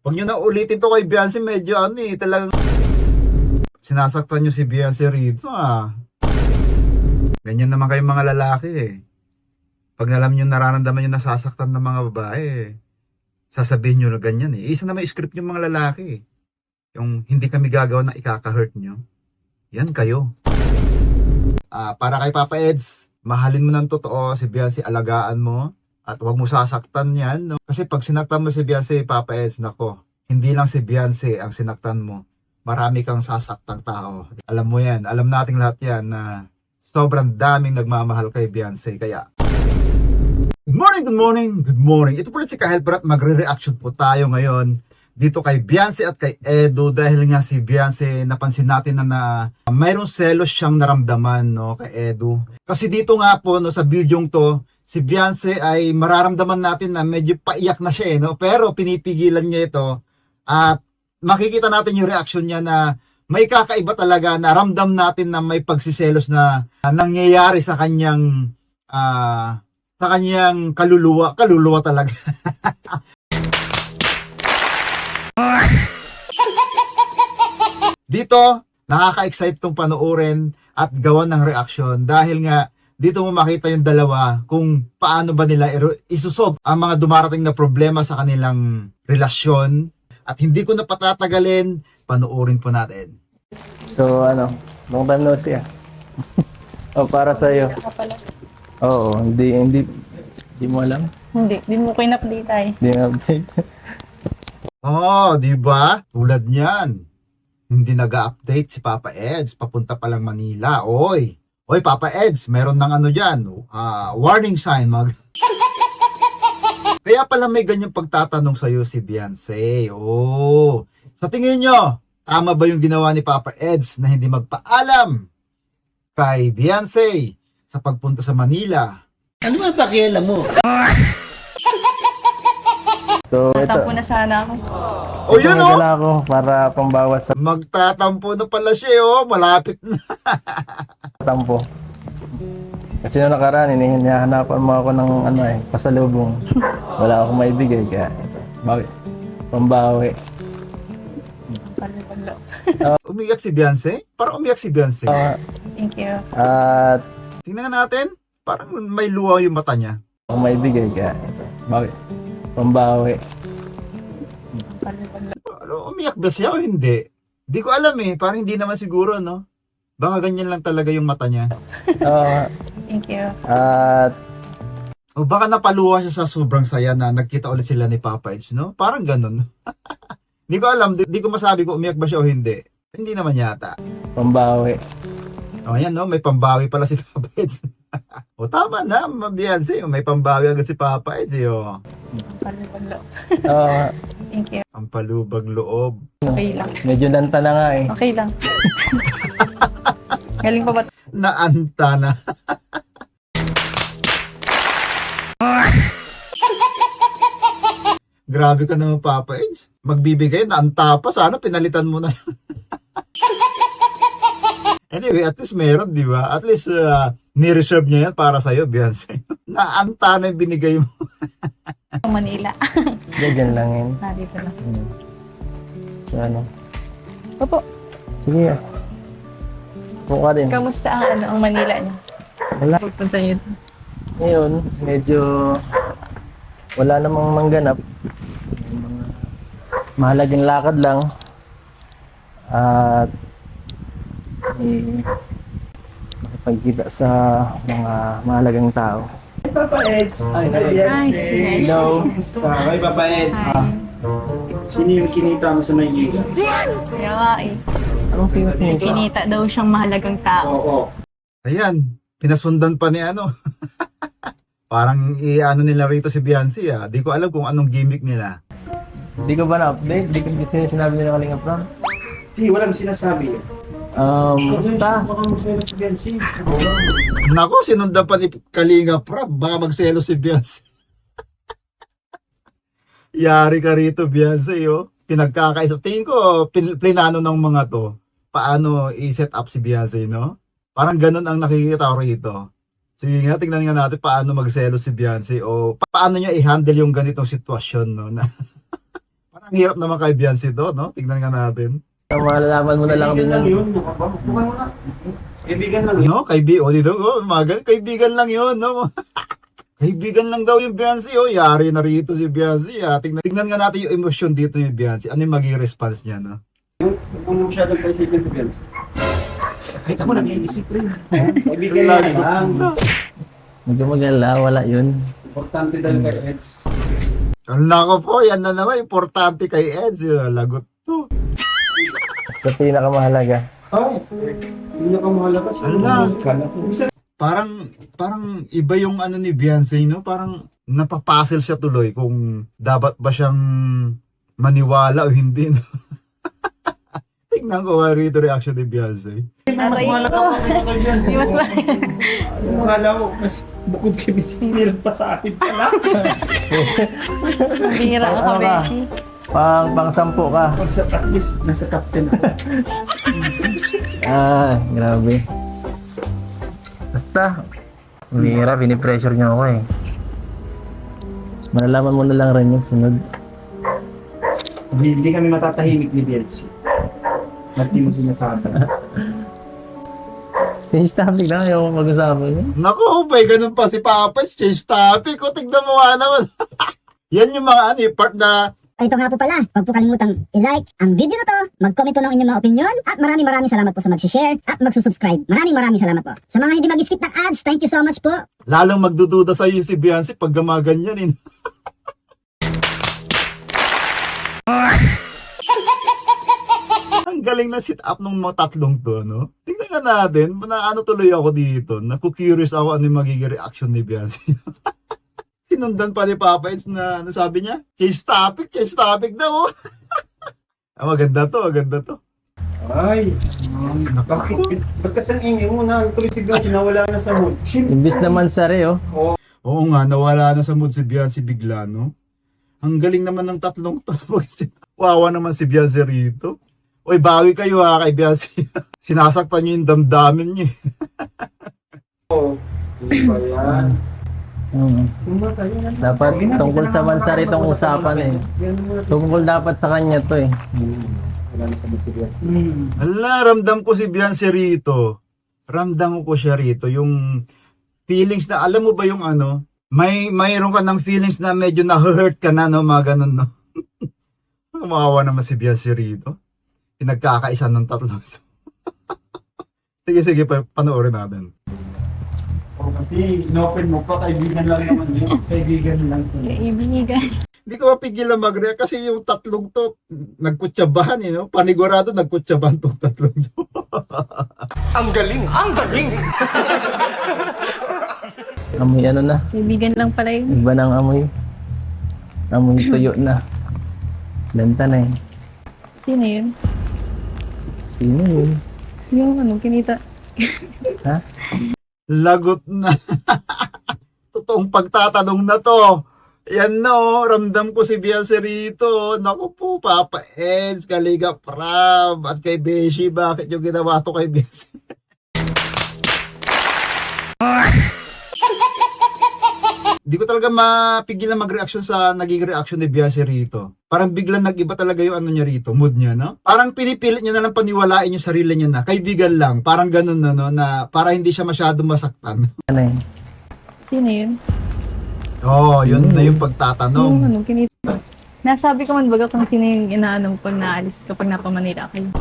Huwag nyo na ulitin to kay Beyonce, medyo talagang sinasaktan nyo si Beyonce rito Ganyan naman kayong mga lalaki Pag alam nyo nararamdaman nyo nasasaktan ng mga babae, sasabihin nyo na ganyan Isa na may script yung mga lalaki Yung hindi kami gagawa na ikaka-hurt nyo. Yan kayo. Para kay Papa Eds, mahalin mo ng totoo si Beyonce, alagaan mo. At huwag mo sasaktan yan. No? Kasi pag sinaktan mo si Beyonce, Papa Eds, nako, hindi lang si Beyonce ang sinaktan mo. Marami kang sasaktang tao. Alam mo yan. Alam nating lahat yan na sobrang daming nagmamahal kay Beyonce. Kaya, good morning, good morning, good morning. Ito po rin si Kahelper at magre-reaction po tayo ngayon dito kay Beyonce at kay Edo dahil nga si Beyonce napansin natin na mayroong selos siyang naramdaman kay Edo. Kasi dito nga po sa videong to, si Beyonce ay mararamdaman natin na medyo paiyak na siya pero pinipigilan niya ito at makikita natin yung reaction niya na may kakaiba talaga, na ramdam natin na may pagsiselos na nangyayari sa kanyang kaluluwa talaga. Dito, nakaka-excite tong panoorin at gawan ng reaction dahil nga dito mo makita yung dalawa kung paano ba nila isusolve ang mga dumarating na problema sa kanilang relasyon. At hindi ko na patatagalin, panoorin po natin. So long time no see para sa iyo. Oo, hindi mo alam. Hindi mo ko in-update ay. Hindi update. Di ba? Tulad niyan. Hindi nag-update si Papa Eds, papunta pa lang Manila. Oy, Papa Eds, meron ng diyan, warning sign Kaya pala may ganyang pagtatanong sa iyo si Beyonce. Sa tingin nyo, tama ba yung ginawa ni Papa Eds na hindi magpaalam kay Beyonce sa pagpunta sa Manila? Ano ba pakialam mo? So Tatampo na sana ako. Yun Wala ako para pambawas sa Magtatampo na pala siya malapit na. tampo. Kasi nung nakaraan, hinahanapan mo ako ng pasalubong. Wala akong maibigay kaya pambawi. Umiyak si Beyonce? Parang umiyak si Beyonce. Thank you. At Tingnan natin, parang may luha yung mata niya. akong maibigay kaya pambawi. Umiyak ba siya o hindi? Di ko alam parang hindi naman siguro Baka ganyan lang talaga yung mata niya. Thank you. At O baka napaluha siya sa sobrang saya na nagkita ulit sila ni Papa Eds, Parang ganun. Di ko alam, di ko masabi kung umiyak ba siya o hindi. Hindi naman yata. pambawi. Ayan may pambawi pala si Papa Eds. Tama na, Beyonce, may pambawi agad si Papa Eds. Thank you. Ang palubag loob. Okay lang. Medyo lanta na nga Okay lang. Galing pa ba? Naanta na. Grabe ka naman, Papa Eds. Magbibigay, naanta pa. Sana pinalitan mo na. Anyway, at least meron, di ba? At least ni-reserve niya yan para sa'yo, Beyonce. Naanta na yung binigay mo. Manila. Diyan lang yun. Dito lang. So Opo. sige. Buka din. Kamusta ang Manila niyo? Wala. Pagpunta niyo. Ngayon, medyo wala namang mangganap. Mga mahalagang lakad lang. At makipagkita sa mga mahalagang tao. Papa Eds. Hi, Hello. Hi, Papa Eds. Sino yung kinita mo sa Maynila? Kaya nga Anong sino tingin ko? Kinita daw siyang mahalagang tao. Oo. Ayan, pinasundan pa ni Parang nila rito si Beyonce Di ko alam kung anong gimmick nila. Di ko ba na-update? Di ko sinabi nila Kalinga Pram. Hindi, walang sinasabi. Basta. Baka magsabi sa Beyonce. Nako, sinundan pa ni Kalinga Prab. Baka magselo si Beyonce. Yari ka rito, Beyonce, Pinagkakaisap. Tingin ko, plinano ng mga to. Paano i-set up si Beyonce, Parang ganun ang nakikita ko rito. Sige nga, tingnan nga natin paano magselo si Beyonce o paano niya i-handle yung ganitong sitwasyon, Na Parang hirap naman kay Beyonce to, no? Tignan nga natin. Malalaman mo na lang din Kaibigan lang yan. yun. Bukan mo na. Kaibigan lang yun. No? Kaibigan lang yun, no? Kaibigan lang daw yung Beyonce, oh. Yari na rito si Beyonce, ah. Tignan nga natin yung emosyon dito ni Beyonce. Ano yung magiging response niya, no? Kung masyadong paisipin si Beyonce. Kahit ako nag-iisip rin. Kaibigan lang. Huwag ka mag-alala, wala yun. Importante dahil kay Eds. Ang nako po, yan na naman. Importante kay Eds. Lagot to. Sa pinakamahalaga. Ay, hindi na ka mahalaga siya. Ala. Parang iba yung ano ni Beyonce, no? Parang napapuzzle siya tuloy kung dapat ba siyang maniwala o hindi, no? Tingnan ko nga rito reaction ni Beyonce. Mas mahalaga pa kay Beyonce. Di mas Mahalaga ko, mas bukod kay Beyonce pa sa akin pala. bihira ka, Ano ka? Beshi. Pang sampo ka. At least, nasa captain ako. Grabe. Basta, mahirap, pinipressure niyo ako eh. Malalaman mo na lang rin yung sunod. Hindi kami matatahimik ni Beyonce. Mati mo sinasabi. Change topic lang, ayaw ko mag-usapan yun. Naku, bay, ganun pa si Papa. Change topic. O, tignan mo nga naman. Yan yung mga part na Ito nga po pala, huwag po kalimutang i-like ang video na to, mag-comment po ng inyong mga opinion, at maraming salamat po sa mag-share at magsusubscribe. Maraming salamat po. Sa mga hindi mag-skip ng ads, thank you so much po. lalong magdududa sa iyo si Beyonce pag gamaganyan, eh. Ang galing na sit up ng mga tatlong to, no? Tingnan nga natin, na ano tuloy ako dito, naku-curious ako ano yung magiging reaction ni Beyonce. Sinundan pa ni Papa Eds na ano sabi niya? Change topic daw. Maganda to. Ay, bakit? Ba't kasi ang ingay mo na? Tuloy si Beyonce, nawala na sa mood. Imbis naman sari, oh. Oo nga, nawala na sa mood si Beyonce bigla, no? Ang galing naman ng tatlong to. Wawa naman si Beyonce rito. Oy, bawi kayo ha kay Beyonce. Sinasaktan niyo yung damdamin niyo. Hindi ba yan? Dapat tungkol sa Mansari itong usapan eh. Tungkol dapat sa kanya to eh. Wala na sa mood si Beyonce. Ala, ramdam ko si Beyonce rito. Ramdam ko siya rito. Yung feelings na, alam mo ba yung ano, mayroon ka ng feelings na medyo na-hurt ka na, no? Mga ganun, no? Kumawa naman si Beyonce rito. Pinagkakaisa ng tatlo. Sige, panoorin natin. Kasi inopen mo pa, kaibigan lang naman yun. Kaibigan lang. Kaibigan. Hindi ko mapigilan mag-react kasi yung tatlong to, nagkutsabahan, eh, no? Panigurado, nagkutsabahan tong tatlong to. Ang galing! Amoy ano na. Kaibigan lang pala yun. Iba ng amoy. Amoy tuyo na. Lanta na eh. Sino yun? Sino yun? Yung ano, kinita. Ha? Lagot na. Totoong pagtatanong na to. Yan no, ramdam ko si Beyonce rito. Naku po, Papa Eds, Kaliga Prab, at kay Beshi, bakit yung ginawa to kay Beyonce? Di ko talaga mapigilan mag-reaction sa naging reaction ni Beyonce rito. Parang biglang nag-iba talaga yung ano niya rito, mood niya, no? Parang pinipilit niya na lang paniwalain yung sarili niya na kaibigan lang. Parang ganun na, no? Na para hindi siya masyadong masaktan. Ano eh? Sino yun? Oh, yun na yung Yung pagtatanong. ano, kinita. Nasabi ko man baga kung sino yung inaano pag naalis kapag napamanila kayo.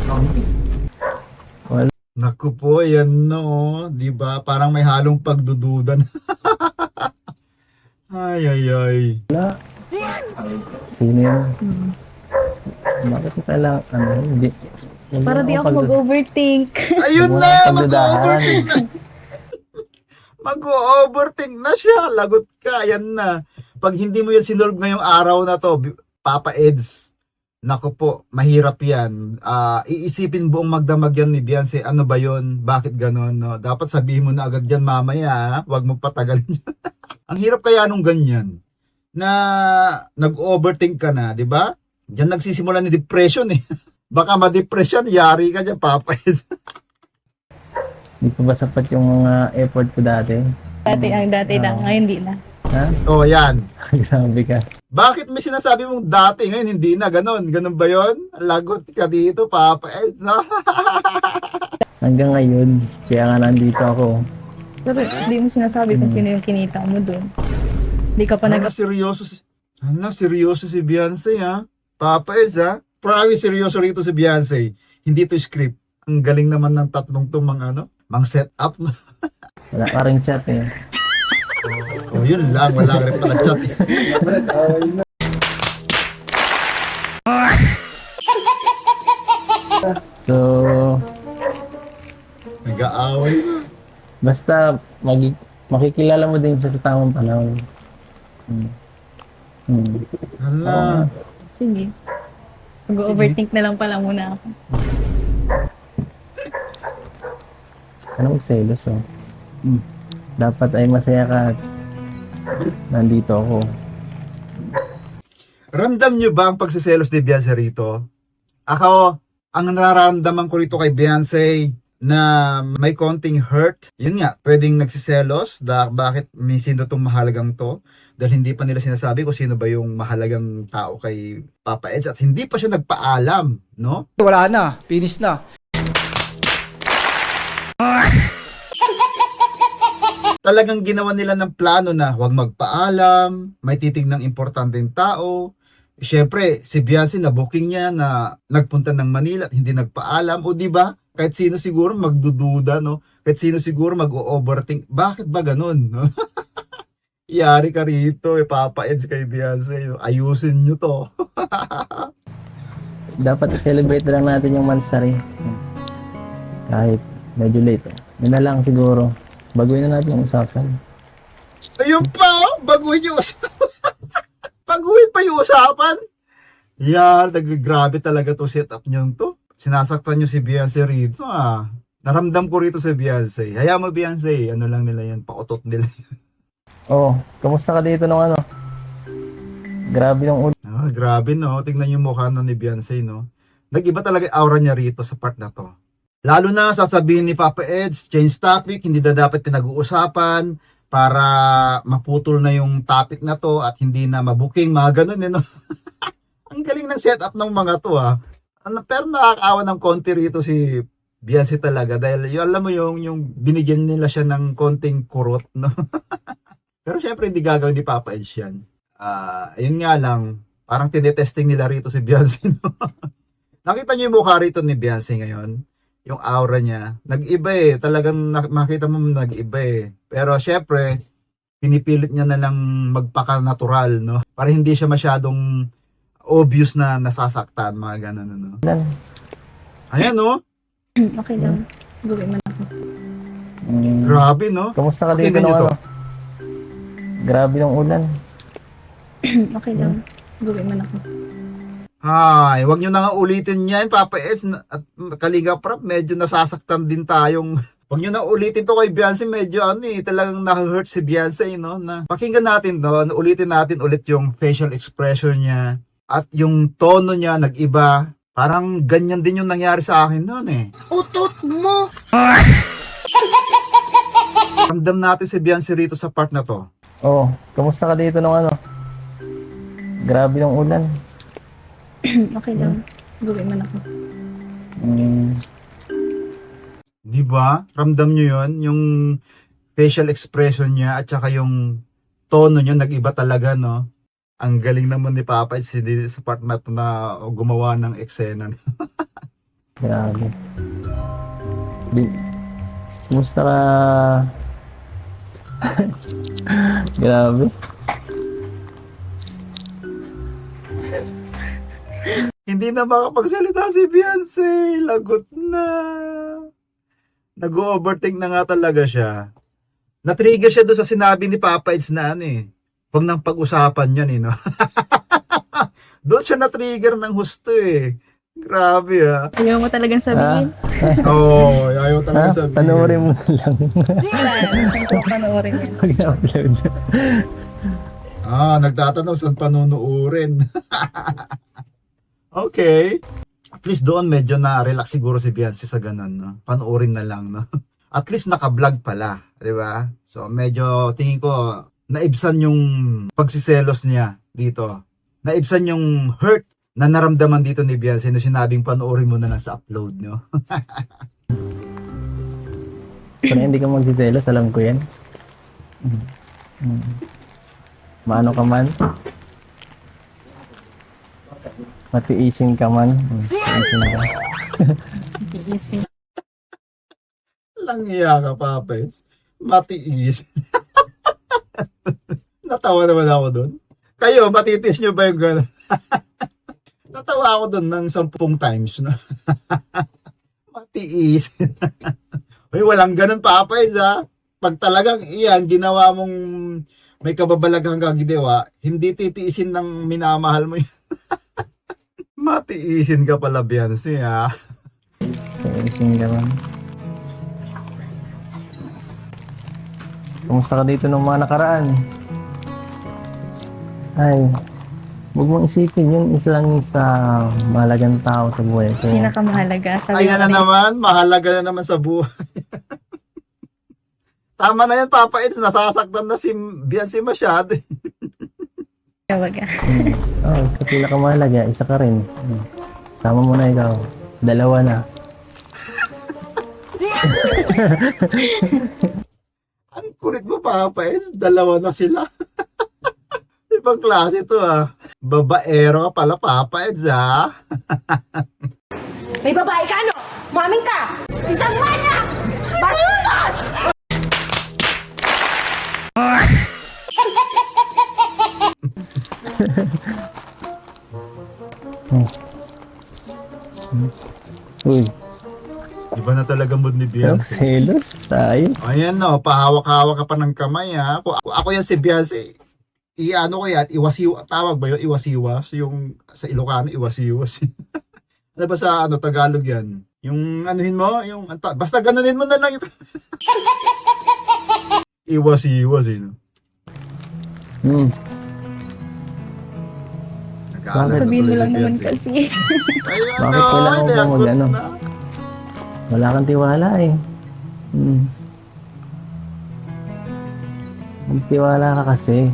Naku po, yan no. Di ba? Parang may halong pagdududa na. Ay. Sino yun? Bakit mo kailangan, ano, hindi. Para di ako mag-overthink. Ayun Wala na, kang mag-overthink na. Mag-overthink na siya. Lagot ka, yan na. Pag hindi mo yan sinolve ngayong araw na to, Papa Eds, naku po, mahirap yan. Iisipin buong magdamag yan ni Beyonce, ano ba yon? Bakit ganon? No? Dapat sabihin mo na agad yan mamaya, huwag mo patagalin yan. Ang hirap kaya nung ganyan, na nag-overthink ka na, di ba? Diyan nagsisimula ni depression eh. Baka ma-depression, yari ka dyan, Papa Eds. Hindi pa ba sapat yung mga effort ko dati? Dati lang, ngayon di na. Ha? Oh, yan. Grabe ka. Bakit may sinasabi mong dati ngayon hindi na ganon? Ganon ba yon? Lagot ka dito, Papa Eds, no? Hanggang ngayon, kaya nga nandito ako. Pero hindi mo sinasabi kung sino yung kinita mo doon. Hindi ka pa Hala, seryoso si Beyonce, ha? Papa Eds, ha? Promise, seryoso rito si Beyonce. Hindi to script. Ang galing naman ng tatlong to mang set up, no? Wala ka rin chat eh. Oh, yun lang. Wala ka rin pala chat. So, Nag-aaway na. basta makikilala mo din siya sa tamang panahon. Hala. Sige. Mag-overthink na lang pala muna ako. Anong selos oh? Dapat ay masaya ka at nandito ako. Ramdam nyo ba ang pagsiselos ni Beyonce rito? Ako, ang nararamdaman ko rito kay Beyonce na may konting hurt. Yun nga, pwedeng nagsiselos. Bakit may sino tong mahalagang to? Dahil hindi pa nila sinasabi kung sino ba yung mahalagang tao kay Papa Eds at hindi pa siya nagpaalam, no? Wala na, finish na. Talagang ginawa nila ng plano na huwag magpaalam, may titignang importanteng tao. Siyempre, si Beyonce na booking niya na nagpunta ng Manila at hindi nagpaalam. O di ba? Kahit sino siguro magdududa, no? Kahit sino siguro mag-overthink. Bakit ba ganun, no? Iyari ka rito, Papa Eds kay Beyonce. No? Ayusin nyo to. Dapat i-celebrate lang natin yung Mansari. Kahit medyo late. Yun na lang siguro. Baguhin na natin yung usapan. Ayun pa, oh! Baguhin yung usapan. Baguhin pa yung usapan. Yan, grabe talaga to setup nyo to. Sinasaktan nyo si Beyonce rito, ah. Naramdam ko rito si Beyonce. Hayaan mo, Beyonce. Ano lang nila yan, pautot nila. Oh, kamusta ka dito nung ano? Grabe yung ulo. Ah, grabe, no? Tingnan yung mukha no, ni Beyonce, no? Nag-iba talaga yung aura niya rito sa part na to. Lalo na sasabihin ni Papa Eds, change topic, hindi na dapat pinag-uusapan para maputol na yung topic na to at hindi na mabuking, mga ganun, no? Ang galing ng setup ng mga to, ah. Pero nakakaawa ng konti rito si Beyonce talaga dahil yung, alam mo yung binigyan nila siya ng konting kurot, no? Pero syempre hindi gagawin ni Papa Eds yan. Ayun nga lang, parang tinetesting nila rito si Beyonce, no? Nakita niyo yung mukha rito ni Beyonce ngayon? Yung aura niya, nag-iba eh. Talagang makita mo nag-iba eh. Pero syempre, pinipilit niya na lang magpaka-natural, no? Para hindi siya masyadong obvious na nasasaktan, mga ganun, no? Ayan, no? Okay lang. Gawin mo na ako. Grabe, no? Kamusta ka Okay, dito nung ganito. ano? Grabe yung ulan. Okay lang. Gawin mo na ako. Ay, wag nyo na nga ulitin yan, Papa Eds. At Kalinga Prab, medyo nasasaktan din tayong... Wag nyo na ulitin to kay Beyonce, medyo talagang na-hurt si Beyonce, no? Na, pakinggan natin, no? Ulitin natin ulit yung facial expression niya. At yung tono niya, nag-iba. Parang ganyan din yung nangyari sa akin noon, eh. Utot mo! Ramdam natin si Beyonce rito sa part na to. Oh, kamusta ka dito nung ano? Grabe yung ulan. Okay lang. Gawin mo na ako. Di ba? Ramdam nyo yun? Yung facial expression niya at saka yung tono niya nag-iba talaga, no? Ang galing naman ni Papa Eds sa part na to na gumawa ng eksena. Grabe. Kumusta ka? Grabe. Hindi na makapagsalita si Beyonce. Lagot na. Nag-overthink na nga talaga siya. Na-trigger siya doon sa sinabi ni Papa Eds na huwag nang pag-usapan yan, no? Doon siya na-trigger ng husto, eh. Grabe, ah. Ayaw mo talagang sabihin. Oo, ayaw talaga sabihin. Panoorin mo na lang. Saan ko panoorin yan? Pag-upload. Nagtatanong saan panunuurin. Okay. At least doon medyo na-relax siguro si Beyonce sa ganun, no? Panoorin na lang, no? At least naka-vlog pala, di ba? So medyo tingin ko naibsan yung pagsiselos niya dito. Naibsan yung hurt na naramdaman dito ni Beyonce na sinabing panoorin mo na lang sa upload nyo. Kung hindi ka magsiselos, alam ko yan. Maano ka man? Matiisin ka man. Matiisin ka. Easy. Langya ka, Papes. Matiis. Natawa naman ako doon. Kayo, matitis nyo ba yung gano'n? Natawa ako doon ng 10 times. No? Matiis. Uy, walang ganun, Papes, ha? Pag talagang iyan, ginawa mong may kababalaghang kagidewa, hindi titiisin ng minamahal mo yun. Matiisin ka pala, Beyonce, ha? Matiisin ka man. Kumusta ka dito nung mga nakaraan? Ay, huwag mong isipin yun. Isa lang yung sa mahalagang tao sa buhay ko. Pinakamahalaga. Sabi Ayan na naman, mahalaga na naman sa buhay. Tama na yan, Papa Eds, nasasaktan na si Beyonce masyado. Tawaga. Sa pinakamahalaga, isa ka rin. Sama mo na ikaw. 2 na. Ang kulit mo, Papa Eds, 2 na sila. Ibang klase to, ha. Babaero ka pala, Papa Eds, ha. May babae ka, ano? Maming ka! Isang manyak! Bastos! Uy, Iba na talaga mood ni ang Beyonce. selos tayo. Ayan, no, pahawak-hawak ka pa ng kamay, ha. Kung ako yan si Beyonce, i-ano ko yan, iwasiwa, tawag ba yun? Iwasiwas? Yung sa Ilocano, iwasiwas. Ano ba sa Tagalog yan? Yung anuhin mo, yung, basta ganunin mo na lang yung iwas-iwas, no? Nag-aalala Sabihin mo tuloy lang si naman Beyonce. kasi. Ayun, Bakit kailangan hindi, mo ang mag-ano? good na. Wala kang tiwala eh. Magtiwala ka kasi.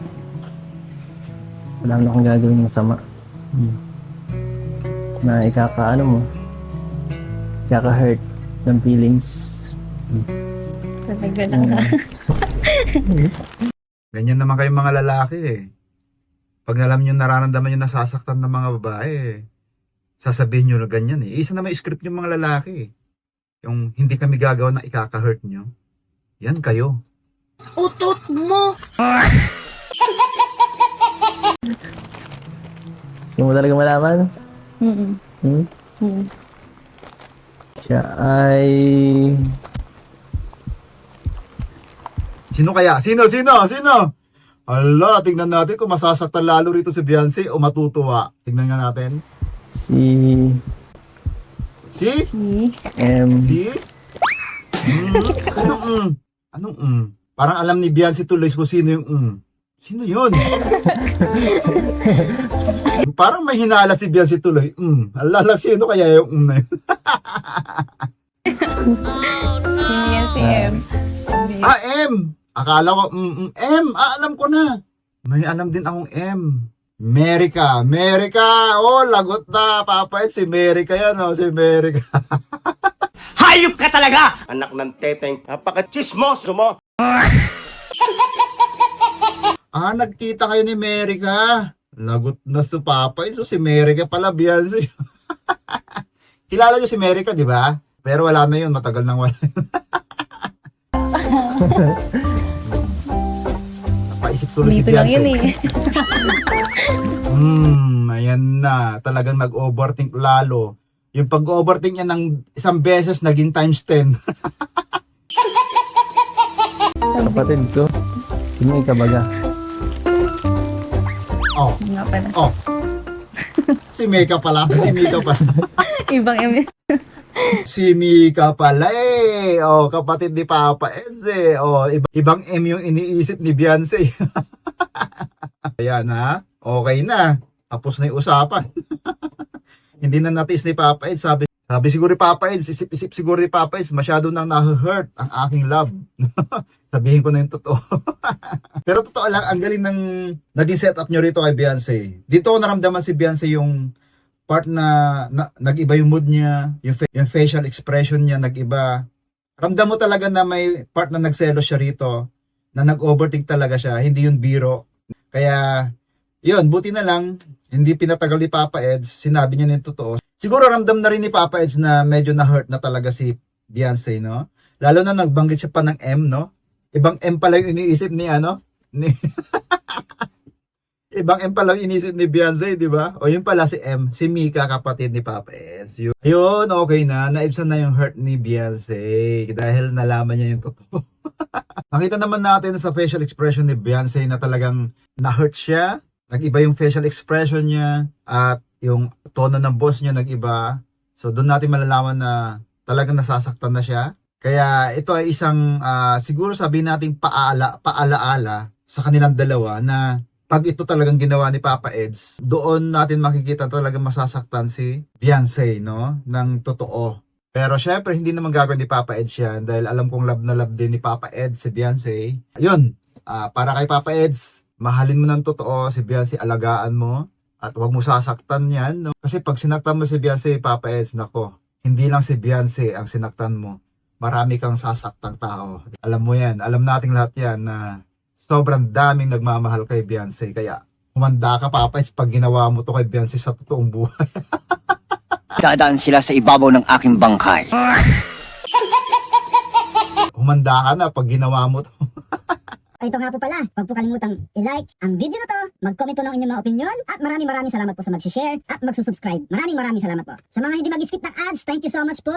Wala na kang gagawin masama. Na ikaka-ano mo. Ikaka-hurt ng feelings. Talaga lang ka. Ganyan naman kayong mga lalaki, eh. Pag alam nyo, nararamdaman nyo nasasaktan ng mga babae, eh. Sasabihin nyo na ganyan, eh. Isa na may script yung mga lalaki, eh. Yung hindi kami gagawa na ikaka-hurt nyo. Yan kayo. Utot mo! Gusto mo talaga malaman? Mm-mm. Siya ay... Sino kaya? Sino? Hala, tingnan natin kung masasaktan lalo rito si Beyonce o matutuwa. Tingnan nga natin. Si... Si? M... Si? Anong Parang alam ni Beyonce tuloy kung sino yung Sino yun? Parang may hinala si Beyonce tuloy. Alala, sino kaya yung na yun? Sino yan si M? M! Akala ko, M! Alam ko na. May alam din akong M. Merica! Oh, lagot na. Papa, si Merica yan, oh. Si Merica. Hayop ka talaga! Anak ng teteng, napaka-chismoso mo! Nagkita kayo ni Merica. Lagot na si Papa. So, si Merica pala, Beyonce. Kilala niyo si Merica, di ba? Pero wala na yun. Matagal nang wala. Napaisip tuloy si Dito lang Beyonce. yun eh. Ayan na. Talagang nag-overthink lalo. Yung pag-overthink niya ng isang beses, naging times 10. Kapatid ko. Sino yung kabaga? Nga pala. Si Mika pala. Ibang M. Si Mika pala eh. Kapatid ni Papa Eds eh. Ibang M yung iniisip ni Beyonce. Ayan ha. Okay na. Tapos na yung usapan. Hindi na natis ni Papa Eds. Sabi siguro ni Papa Eds, isip-isip siguro ni Papa Eds, masyado nang na-hurt ang aking love. Sabihin ko na yung totoo. Pero totoo lang, ang galing ng naging setup nyo rito kay Beyonce. Dito ko naramdaman si Beyonce yung part na nag-iba yung mood niya, yung facial expression niya nag-iba. Ramdam mo talaga na may part na nagselos siya rito, na nag-overthink talaga siya, hindi yung biro. Kaya, yun, buti na lang, hindi pinatagal ni Papa Eds, sinabi niya na yung totoo. Siguro ramdam na rin ni Papa Eds na medyo na-hurt na talaga si Beyonce, no? Lalo na nagbanggit siya pa ng M, no? Ibang M pala yung iniisip ni Ibang M pala yung iniisip ni Beyonce, di ba? O yun pala si M, si Mika, kapatid ni Papa Eds. Yun, okay na. Naibsan na yung hurt ni Beyonce dahil nalaman niya yung totoo. Nakita naman natin sa facial expression ni Beyonce na talagang na-hurt siya. Nag-iba yung facial expression niya at yung tono ng boss niya nag-iba. So doon natin malalaman na talagang nasasaktan na siya. Kaya ito ay isang siguro sabihin nating paalaala sa kanilang dalawa na pag ito talagang ginawa ni Papa Eds, doon natin makikita talagang masasaktan si Beyonce, no? Ng totoo. Pero syempre, hindi naman gagawin ni Papa Eds yan dahil alam kong love na love din ni Papa Eds si Beyonce. Yun, para kay Papa Eds, mahalin mo ng totoo si Beyonce, alagaan mo at huwag mo sasaktan yan, no? Kasi pag sinaktan mo si Beyonce, Papa Eds, nako, hindi lang si Beyonce ang sinaktan mo. Marami kang sasaktang tao. Alam mo yan, alam nating lahat yan na sobrang daming nagmamahal kay Beyonce. Kaya humanda ka, Papa Eds, pag ginawa mo to kay Beyonce sa totoong buhay. Dadaan sila sa ibabaw ng aking bangkay. Humanda ka na pag ginawa mo to. Ito nga po pala, huwag po kalimutang i-like ang video na to, mag-comment po ng inyong mga opinion, at maraming salamat po sa mag-share at magsusubscribe. Maraming salamat po. Sa mga hindi mag-skip ng ads, thank you so much po.